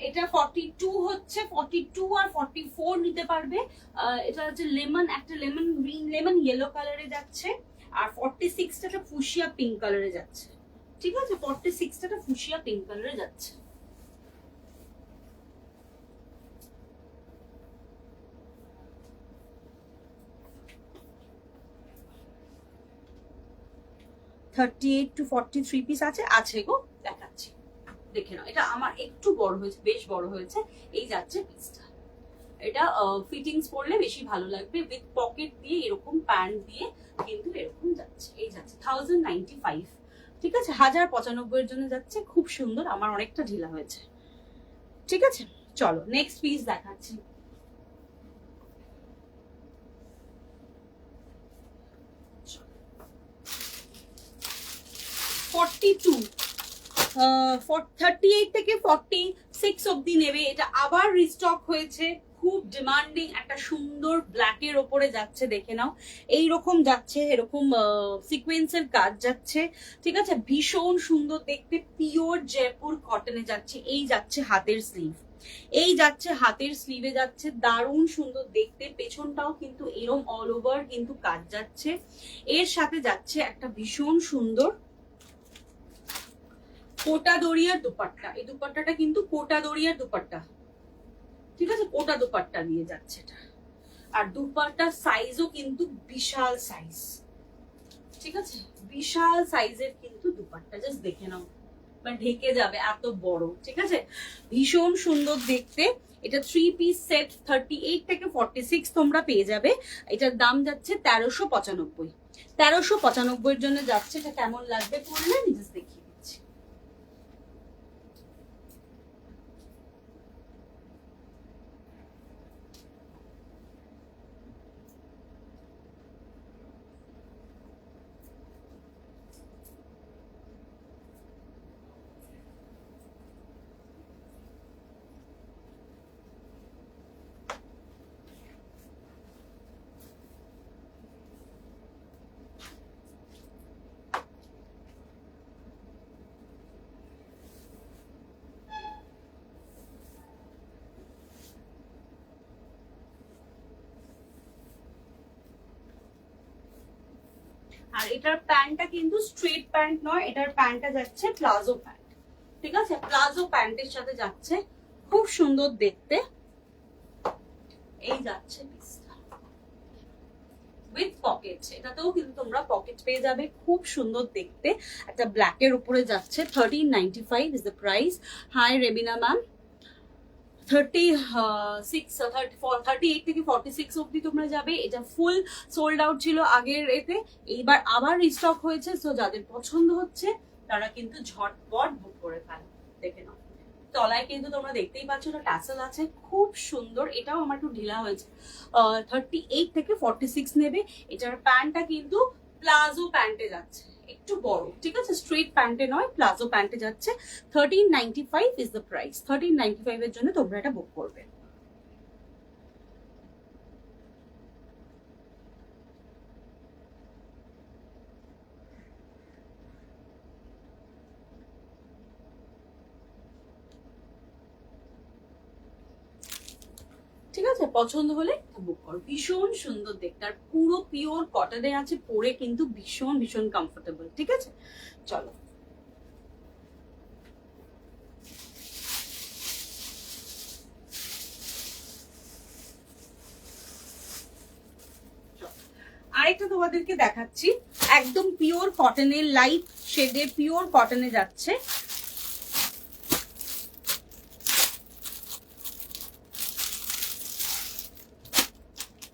এটা 42 হচ্ছে, 42 আর 44 নিতে পারবে। এটা হচ্ছে লেমন, একটা লেমন গ্রিন, লেমন ইয়েলো কালারে যাচ্ছে। আর 46টা ফুশিয়া পিঙ্ক কালারে যাচ্ছে, ঠিক আছে, 46টা ফুশিয়া পিঙ্ক কালারে যাচ্ছে। $38 to $43 পিস আছে গো, দেখাচ্ছি, দেখে নাও। এটা আমার একটু বড় হয়েছে, বেশ বড় হয়েছে। এই যাচ্ছে পিসটা। এটা ফিটিংস পরলে বেশি ভালো লাগবে, উইথ পকেট দিয়ে এরকম প্যান্ট দিয়ে কিন্তু এরকম যাচ্ছে। এই যাচ্ছে 1095, ঠিক আছে, 1095 জন্য যাচ্ছে। খুব সুন্দর, আমার অনেকটা ঢিলা হয়েছে, ঠিক আছে। চলো নেক্সট পিস দেখাচ্ছি। $42, 38 থেকে 46 অব্দি নেবে। এটা আবার রিস্টক হয়েছে, খুব ডিমান্ডিং একটা সুন্দর ব্ল্যাকের ওপরে যাচ্ছে, দেখে নাও। এইরকম যাচ্ছে, এরকম সিকোয়েন্সের কাজ যাচ্ছে, ঠিক আছে, ভীষণ সুন্দর দেখতে, পিওর জয়পুর কটনে যাচ্ছে। এই যাচ্ছে হাতের স্লিভ, এই যাচ্ছে হাতের স্লিভে যাচ্ছে, দারুণ সুন্দর দেখতে। পেছনটাও কিন্তু এরম অল ওভার কিন্তু কাজ যাচ্ছে। এর সাথে যাচ্ছে একটা ভীষণ সুন্দর কোটা দড়িয়ার দুপাট্টা। এই দুপাট্টাটা কিন্তু কোটা দড়িয়ার দুপাট্টা, ঠিক আছে, কোটা দুপাট্টা দিয়ে যাচ্ছে এটা। আর দুপাট্টার সাইজও কিন্তু বিশাল সাইজ, ঠিক আছে, বিশাল সাইজের কিন্তু দুপাট্টা, জাস্ট দেখে নাও, মানে ঢেকে যাবে এত বড়, ঠিক আছে, ভীষণ সুন্দর দেখতে। এটা 3 পিস সেট, 38 থেকে 46 তোমরা পেয়ে যাবে। এটার দাম যাচ্ছে 1395, 1395 জন্য যাচ্ছে। এটা কেমন লাগবে পরলে নিজে দেখি। আর এটার প্যান্টটা কিন্তু স্ট্রেট প্যান্ট নয়, এটার প্যান্টটা যাচ্ছে প্লাজো প্যান্ট, ঠিক আছে, প্লাজো প্যান্টের সাথে যাচ্ছে, খুব সুন্দর দেখতে। এই যাচ্ছে পিসটা উইথ পকেট, এটাতেও কিন্তু তোমরা পকেট পেয়ে যাবে, খুব সুন্দর দেখতে। একটা ব্ল্যাকের উপরে যাচ্ছে, 1395 is the price. Hi Rebina ma'am, 38 থেকে 46 অব্দি তোমরা যাবে। এটা ফুল সোল্ড আউট ছিল আগের এতে, এইবার আবার রিস্টক হয়েছে। সো যাদের পছন্দ হচ্ছে তারা কিন্তু ঝটপট বুক করে ফেলো। দেখে নাও, তলায় কিন্তু তোমরা দেখতেই পাচ্ছ না, ট্যাসেল আছে, খুব সুন্দর। এটাও আমার একটু ঢিলা হয়েছে। 38 থেকে 46 নেবে। এটার প্যান্টটা কিন্তু প্লাজো প্যান্টে যাচ্ছে, একটু বড়, ঠিক আছে, স্ট্রেট প্যান্টে নয়, প্লাজো প্যান্টে যাচ্ছে। 1395 ইজ দ্য প্রাইস। 1395 এর জন্য তোমরা এটা বুক করবে। ঠিক আছে, আছে, পছন্দ হলে বুক করো। ভীষণ সুন্দর দেখতে, আর পুরো পিওর কটনে আছে, পরে কিন্তু ভীষণ ভীষণ কমফোর্টেবল। ঠিক আছে, চলো আরেকটা তোমাদেরকে দেখাচ্ছি, একদম পিওর কটনের, লাইট শেডে পিওর কটনে যাচ্ছে।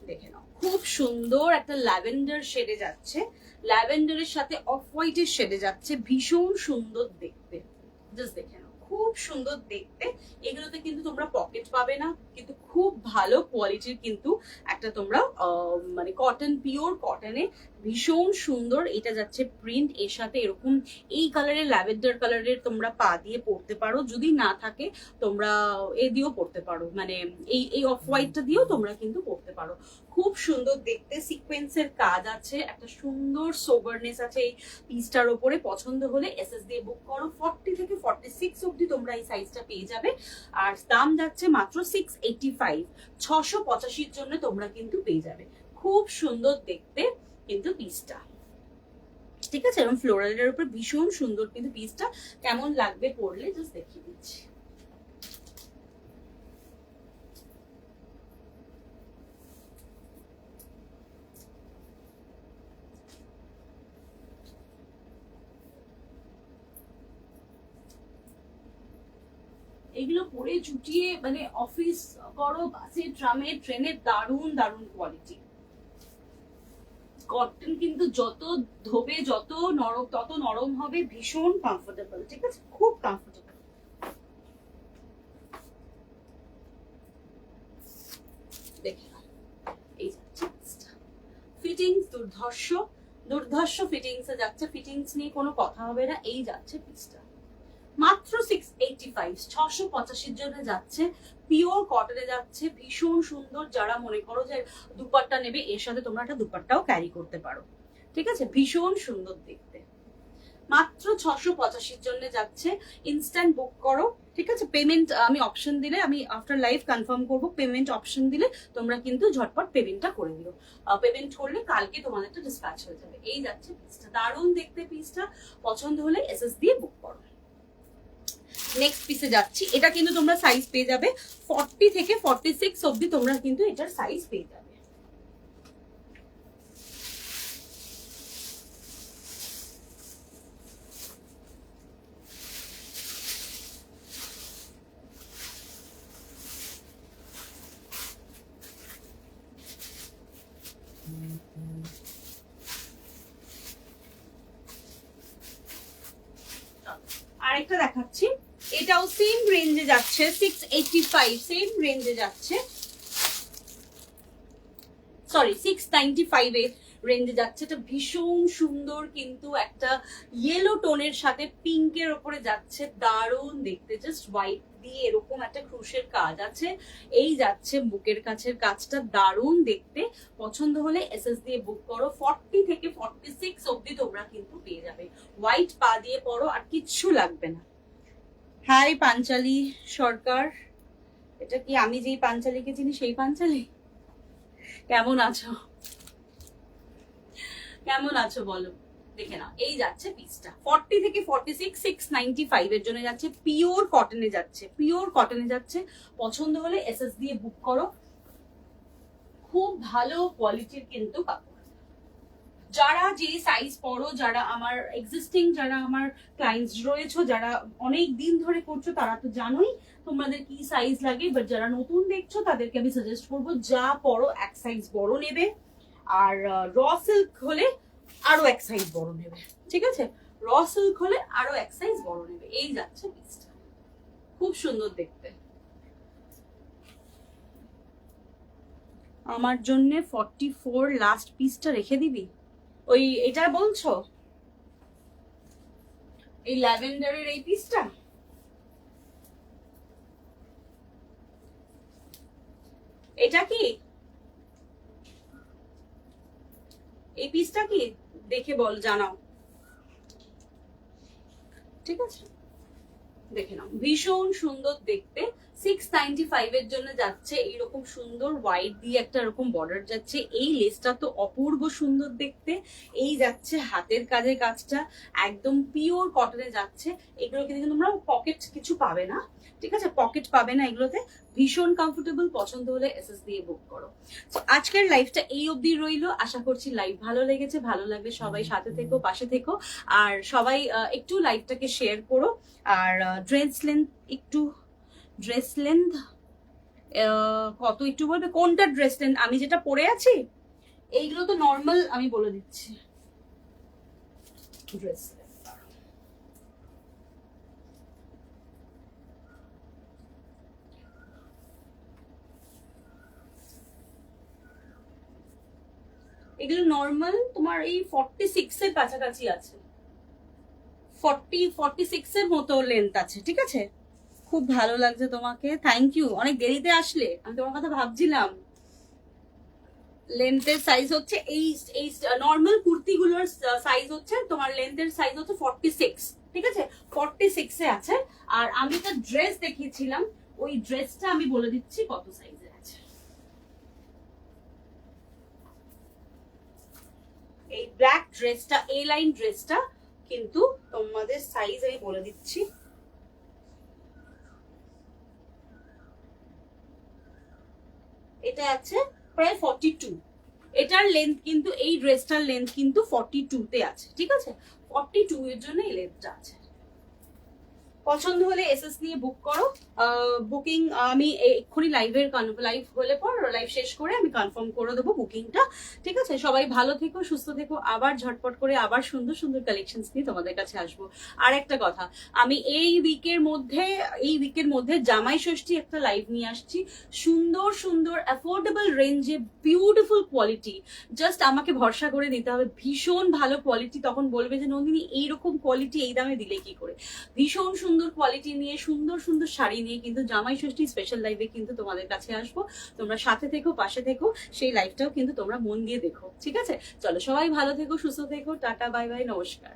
দেখে নাও, খুব সুন্দর একটা ল্যাভেন্ডার শেডে যাচ্ছে, ল্যাভেন্ডারের সাথে অফ হোয়াইটের শেডে যাচ্ছে, ভীষণ সুন্দর দেখতে। জাস্ট দেখে নাও, খুব সুন্দর দেখতে। এগুলোতে কিন্তু তোমরা পকেট পাবে না, কিন্তু খুব ভালো কোয়ালিটির কিন্তু একটা তোমরা মানে কটন, পিওর কটনে ভীষণ সুন্দর। এটা যাচ্ছে প্রিন্ট, এর সাথে এরকম এই কালারের ল্যাভেন্ডার কালারের তোমরা পা দিয়ে পরতে পারো, যদি না থাকে তোমরা এ দিয়েও পরতে পারো, মানে এই অফ হোয়াইটটা দিয়েও তোমরা কিন্তু পরতে পারো। খুব সুন্দর দেখতে, সিকোয়েন্সের কাজ আছে, একটা সুন্দর সোবারনেস আছে এই পিসটার ওপরে। পছন্দ হলে এসএস দিয়ে বুক করো। 40 থেকে 46 অবধি তোমরা এই সাইজটা পেয়ে যাবে, আর দাম যাচ্ছে মাত্র 685। 685-র জন্য তোমরা কিন্তু পেয়ে যাবে। খুব সুন্দর দেখতে কিন্তু পিসটা, ঠিক আছে, এবং ফ্লোরালের উপর ভীষণ সুন্দর কিন্তু পিসটা। কেমন লাগবে পরলে জাস্ট দেখিয়ে দিচ্ছি। এগুলো পরে চুটিয়ে মানে অফিস করো, বাসে, ট্রামে, ট্রেনে, দারুণ দারুণ কোয়ালিটি। কটন কিন্তু যত ধোবে, যত নরম, তত নরম হবে, ভীষণ কমফোর্টেবল। ঠিক আছে, খুব কমফোর্টেবল। দেখে এই যাচ্ছে ফিটিংস, দুর্ধর্ষ দুর্ধর্ষ ফিটিংসে যাচ্ছে। ফিটিংস নিয়ে কোনো কথা হবে না। এই যাচ্ছে পিসটা মাত্র 685, 685-র জন্য যাচ্ছে। পিওর কটনে যাচ্ছে, ভীষণ সুন্দর। যারা মনে করো যে দুপাট্টা নেবে, এর সাথে তোমরা একটা দুপাট্টাও ক্যারি করতে পারো। ঠিক আছে, ভীষণ সুন্দর দেখতে। মাত্র 685-র জন্য যাচ্ছে। ইনস্ট্যান্ট বুক করো। ঠিক আছে, পেমেন্ট আমি অপশন দিলে, আমি আফটার লাইভ কনফার্ম করবো, পেমেন্ট অপশন দিলে তোমরা কিন্তু ঝটপট পেমেন্টটা করে দিও। পেমেন্ট করলে কালকে তোমাদেরটা ডিসপ্যাচ হয়ে যাবে। এই যাচ্ছে পিসটা, দারুণ দেখতে পিসটা। পছন্দ হলে এসএস দিয়ে বুক করো। নেক্সট পিসে যাচ্ছি। এটা কিন্তু তোমরা সাইজ পেয়ে যাবে 40 থেকে 46 অবধি, তোমরা কিন্তু এটার সাইজ পেয়ে যাবে। আরেকটা দেখাচ্ছি, এটাও সেম রেঞ্জে যাচ্ছে, 685, সেম রেঞ্জে যাচ্ছে, সরি 695 এর রেঞ্জে যাচ্ছে। এটা ভীষণ সুন্দর কিন্তু একটা ইয়েলো টোনের সাথে পিঙ্কের ওপরে যাচ্ছে, দারুণ দেখতে। জাস্ট হোয়াইট দিয়ে এরকম একটা ক্রুশের কাজ আছে। এই যাচ্ছে বুকের কাছের কাজটা, দারুণ দেখতে। পছন্দ হলে এসএস দিয়ে বুক করো। 40 থেকে 46 অবধি তোমরা কিন্তু পেয়ে যাবে। হোয়াইট পা দিয়ে পরো, আর কিচ্ছু লাগবে না। হাই পাঞ্চালি সরকার, এটা কি আমি যেই পাঞ্চালিকে চিনি সেই পাঞ্চালি? কেমন আছো, কেমন আছো বলো। দেখে নাও, এই যাচ্ছে পিসটা 40 থেকে 46, 695 এর জন্য যাচ্ছে। পিওর কটনে যাচ্ছে, পিওর কটনে যাচ্ছে। পছন্দ হলে এসএস দিয়ে বুক করো। খুব ভালো কোয়ালিটির কিন্তু কাপড়। যারা যে সাইজ পরো, যারা আমার এক্সিস্টিং, যারা আমার ক্লায়েন্টস রয়েছে, যারা অনেক দিন ধরে করছো, তারা তো জানোই তোমাদের কি সাইজ লাগে। বাট যারা নতুন দেখছো তাদেরকে আমি সাজেস্ট করবো, যা পরো এক সাইজ বড় নেবে, আর র সিল্ক হলে আরো এক সাইজ বড় নেবে। ঠিক আছে, র সিল্ক হলে আরো এক সাইজ বড় নেবে। এই যাচ্ছে পিসটা, খুব সুন্দর দেখতে। আমার জন্য 44 লাস্ট পিসটা রেখে দিবি। ওই এটা বলছো, এই ল্যাভেন্ডারের এই পিসটা? এটা কি এই পিসটা কি দেখে বল, জানাও। ঠিক আছে, দেখে নাও, ভীষণ সুন্দর দেখতে। 695 এর জন্য যাচ্ছে। এইরকম সুন্দর হোয়াইট দিয়ে একটা এরকম বর্ডার যাচ্ছে। এই লেসটা তো অপূর্ব সুন্দর দেখতে। এই যাচ্ছে হাতের কাজের কাজটা, একদম পিওর কটনে যাচ্ছে। এগুলো কিন্তু তোমরা পকেট কিছু পাবে না, ঠিক আছে, পকেট পাবে না এগুলোতে। ভীষণ কমফোর্টেবল, পছন্দ হলে এসএস দিয়ে বুক করো। তো আজকের লাইভটা এই অবধি রইলো। আশা করছি লাইভ ভালো লেগেছে। ভালো লাগলে সবাই সাথে থেকো, পাশে থেকো, আর সবাই একটু লাইভটাকে শেয়ার করো। আর ড্রেস লেন্থ কত একটু বলবে, কোনটা ড্রেস লেন্থ আমি যেটা পরে আছি? এইগুলো তো নর্মাল, আমি বলে দিচ্ছি ড্রেস লেন্থ। এগুলো নর্মাল তোমার এই 46 এর কাছাকাছি আছে, 46 এর মতো লেন্থ আছে, ঠিক আছে। খুব ভালো লাগছে তোমাকে, থ্যাংক ইউ। অনেক দেরিতে আসলে, আমি তোমার কথা ভাবছিলাম। লেন্থের সাইজ হচ্ছে এই এই নর্মাল কুর্তিগুলোর সাইজ হচ্ছে তোমার, লেন্থের সাইজ হচ্ছে 46, ঠিক আছে, 46 এ আছে। আর আমি একটা ড্রেস দেখিয়েছিলাম, ওই ড্রেসটা আমি বলে দিচ্ছি কত সাইজে আছে। এই ব্ল্যাক ড্রেসটা, এ লাইন ড্রেসটা কিন্তু তোমাদের সাইজ আমি বলে দিচ্ছি। এটা আছে প্রায় 42। এটার লেন্থ কিন্তু, এই ড্রেসটার লেন্থ কিন্তু 42 তে আছে, ঠিক আছে, 42 এর জন্য এই লেন্থটা আছে। পছন্দ হলে এসএস নিয়ে বুক করো। বুকিং আমি এক্ষুনি লাইভ হলে পর, লাইভ শেষ করে আমি কনফার্ম করে দেবো বুকিংটা, ঠিক আছে। সবাই ভালো থেকো, সুস্থ থেকো, আবার ঝটপট করে আবার সুন্দর সুন্দর কালেকশনস নিয়ে তোমাদের কাছে আসবো। আর একটা কথা, আমি এই উইকের মধ্যে জামাই ষষ্ঠী একটা লাইভ নিয়ে আসছি। সুন্দর সুন্দর অ্যাফোর্ডেবল রেঞ্জে বিউটিফুল কোয়ালিটি, জাস্ট আমাকে ভরসা করে দিতে হবে। ভীষণ ভালো কোয়ালিটি, তখন বলবে যে নন্দিনী এইরকম কোয়ালিটি এই দামে দিলে কি করে। ভীষণ সুন্দর কোয়ালিটি নিয়ে, সুন্দর সুন্দর শাড়ি নিয়ে কিন্তু জামাই ষষ্ঠী স্পেশাল লাইভে কিন্তু তোমাদের কাছে আসবো। তোমরা সাথে থেকো, পাশে থেকো, সেই লাইভটাও কিন্তু তোমরা মন দিয়ে দেখো, ঠিক আছে। চলো সবাই ভালো থেকো, সুস্থ থেকো, টাটা, বাই বাই, নমস্কার।